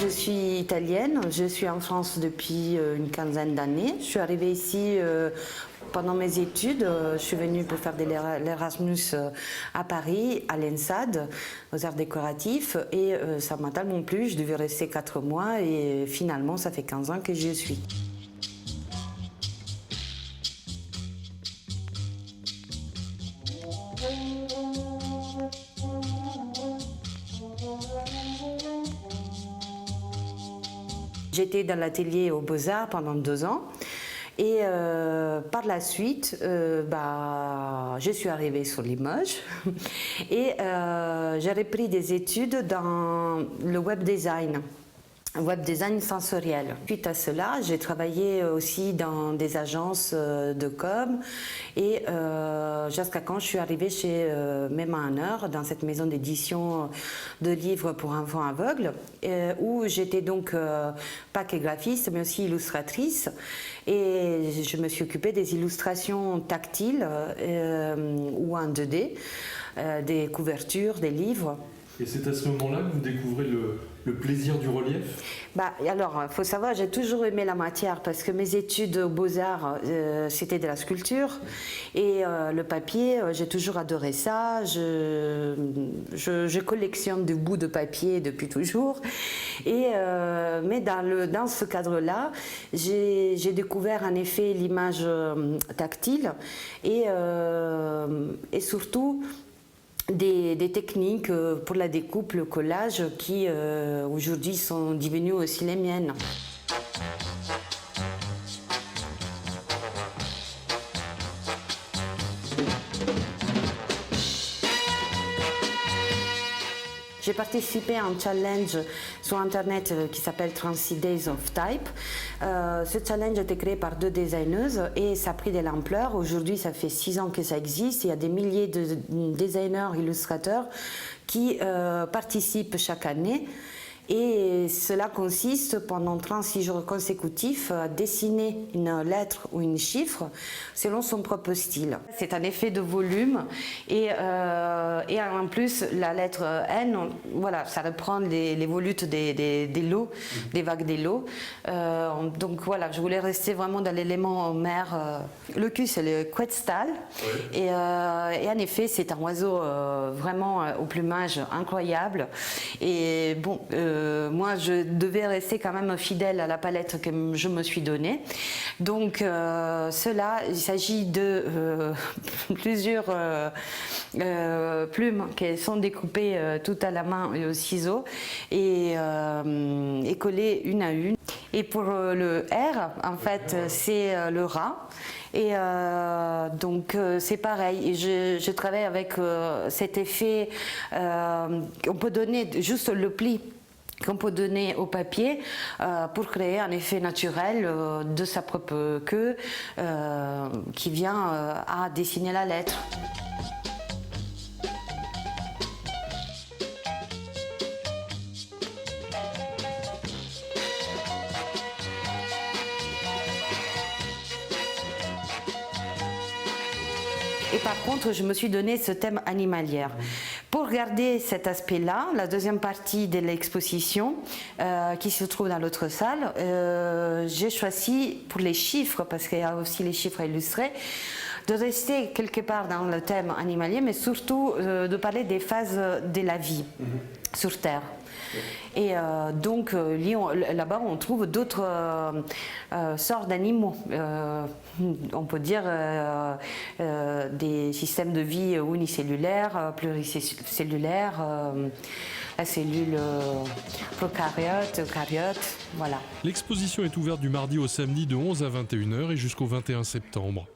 je suis italienne, je suis en France depuis une quinzaine d'années. Je suis arrivée ici pendant mes études. Je suis venue pour faire de l'Erasmus à Paris, à l'ENSAD, aux arts décoratifs. Et ça m'a tellement plu, je devais rester 4 mois et finalement ça fait 15 ans que j'y suis. J'étais dans l'atelier aux Beaux-Arts pendant 2 ans et par la suite, je suis arrivée sur Limoges et j'ai repris des études dans le web design sensoriel. Suite à cela, j'ai travaillé aussi dans des agences de com et jusqu'à quand je suis arrivée chez Memaner, dans cette maison d'édition de livres pour enfants aveugles, où j'étais donc pas que graphiste mais aussi illustratrice, et je me suis occupée des illustrations tactiles ou en 2D, des couvertures, des livres. Et c'est à ce moment-là que vous découvrez le plaisir du relief? Alors, il faut savoir, j'ai toujours aimé la matière parce que mes études aux Beaux-Arts, c'était de la sculpture et le papier, j'ai toujours adoré ça. Je collectionne des bouts de papier depuis toujours. Mais dans ce cadre-là, j'ai découvert en effet l'image tactile et surtout des techniques pour la découpe, le collage qui aujourd'hui sont devenues aussi les miennes. J'ai participé à un challenge sur Internet qui s'appelle 36 Days of Type. Ce challenge a été créé par 2 designeuses et ça a pris de l'ampleur. Aujourd'hui, ça fait 6 ans que ça existe. Il y a des milliers de designers, illustrateurs qui participent chaque année. Et cela consiste pendant 36 jours consécutifs à dessiner une lettre ou une chiffre selon son propre style. C'est un effet de volume et en plus la lettre N, voilà, ça reprend les volutes des lots, des vagues des lots. Donc voilà, je voulais rester vraiment dans l'élément mère. Le cul, c'est le quetzal. Oui. Et en effet, c'est un oiseau vraiment au plumage incroyable. Et bon, moi, je devais rester quand même fidèle à la palette que je me suis donnée. Donc, il s'agit de plusieurs plumes qui sont découpées toutes à la main et au ciseau et collées une à une. Et pour le R, en fait, c'est le rat. Et donc c'est pareil, et je travaille avec cet effet, on peut donner juste le pli qu'on peut donner au papier pour créer un effet naturel de sa propre queue qui vient à dessiner la lettre. Et par contre, je me suis donné ce thème animalière. Pour garder cet aspect-là, la deuxième partie de l'exposition, qui se trouve dans l'autre salle, j'ai choisi pour les chiffres, parce qu'il y a aussi les chiffres illustrés, de rester quelque part dans le thème animalier, mais surtout de parler des phases de la vie sur Terre. Et donc là-bas on trouve d'autres sortes d'animaux, on peut dire des systèmes de vie unicellulaires, pluricellulaires, la cellule prokaryote, eucaryote, voilà. L'exposition est ouverte du mardi au samedi de 11 à 21 h et jusqu'au 21 septembre.